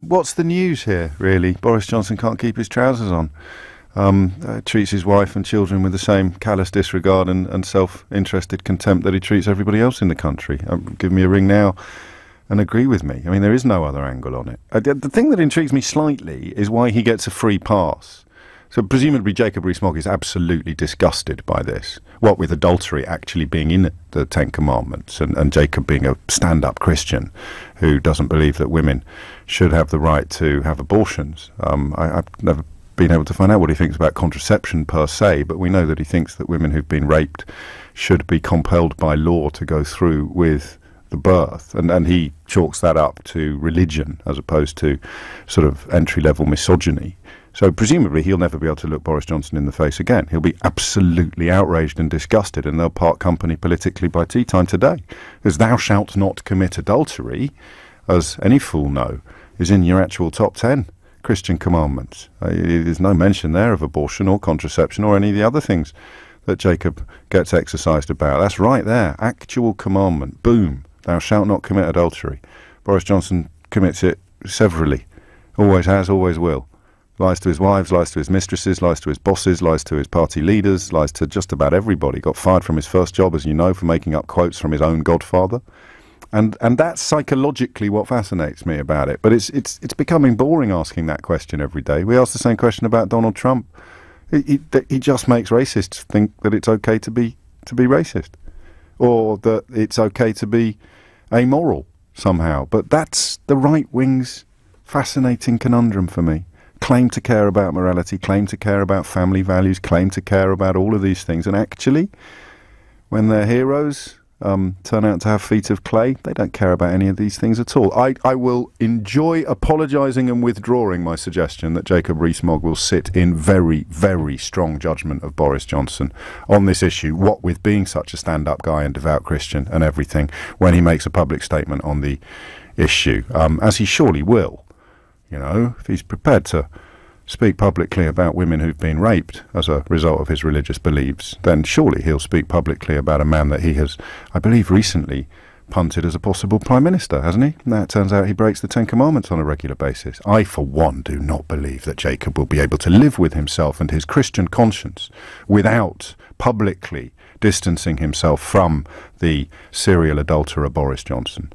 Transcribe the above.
What's the news here, really? Boris Johnson can't keep his trousers on. Treats his wife and children with the same callous disregard and self-interested contempt that he treats everybody else in the country. Give me a ring now and agree with me. I mean, there is no other angle on it. The thing that intrigues me slightly is why he gets a free pass. So presumably Jacob Rees-Mogg is absolutely disgusted by this. What with adultery actually being in the Ten Commandments and Jacob being a stand-up Christian who doesn't believe that women should have the right to have abortions. I've never been able to find out what he thinks about contraception per se, but we know that he thinks that women who've been raped should be compelled by law to go through with the birth, and he chalks that up to religion as opposed to sort of entry-level misogyny. So presumably he'll never be able to look Boris Johnson in the face again. He'll be absolutely outraged and disgusted, and they'll part company politically by tea time today. Because thou shalt not commit adultery, as any fool know, is in your actual top 10 Christian commandments. There's no mention there of abortion or contraception or any of the other things that Jacob gets exercised about. That's right there, actual commandment. Boom, thou shalt not commit adultery. Boris Johnson commits it severally. Always has, always will. Lies to his wives, lies to his mistresses, lies to his bosses, lies to his party leaders, lies to just about everybody. Got fired from his first job, as you know, for making up quotes from his own godfather. And that's psychologically what fascinates me about it. But it's becoming boring asking that question every day. We ask the same question about Donald Trump. He just makes racists think that it's okay to be racist, or that it's okay to be amoral somehow. But that's the right wing's fascinating conundrum for me. Claim to care about morality, claim to care about family values, claim to care about all of these things, and actually, when their heroes turn out to have feet of clay, they don't care about any of these things at all. I will enjoy apologising and withdrawing my suggestion that Jacob Rees-Mogg will sit in very, very strong judgment of Boris Johnson on this issue, what with being such a stand-up guy and devout Christian and everything, when he makes a public statement on the issue, as he surely will. You know, if he's prepared to speak publicly about women who've been raped as a result of his religious beliefs, then surely he'll speak publicly about a man that he has, I believe, recently punted as a possible Prime Minister, hasn't he? Now it turns out he breaks the Ten Commandments on a regular basis. I, for one, do not believe that Jacob will be able to live with himself and his Christian conscience without publicly distancing himself from the serial adulterer Boris Johnson.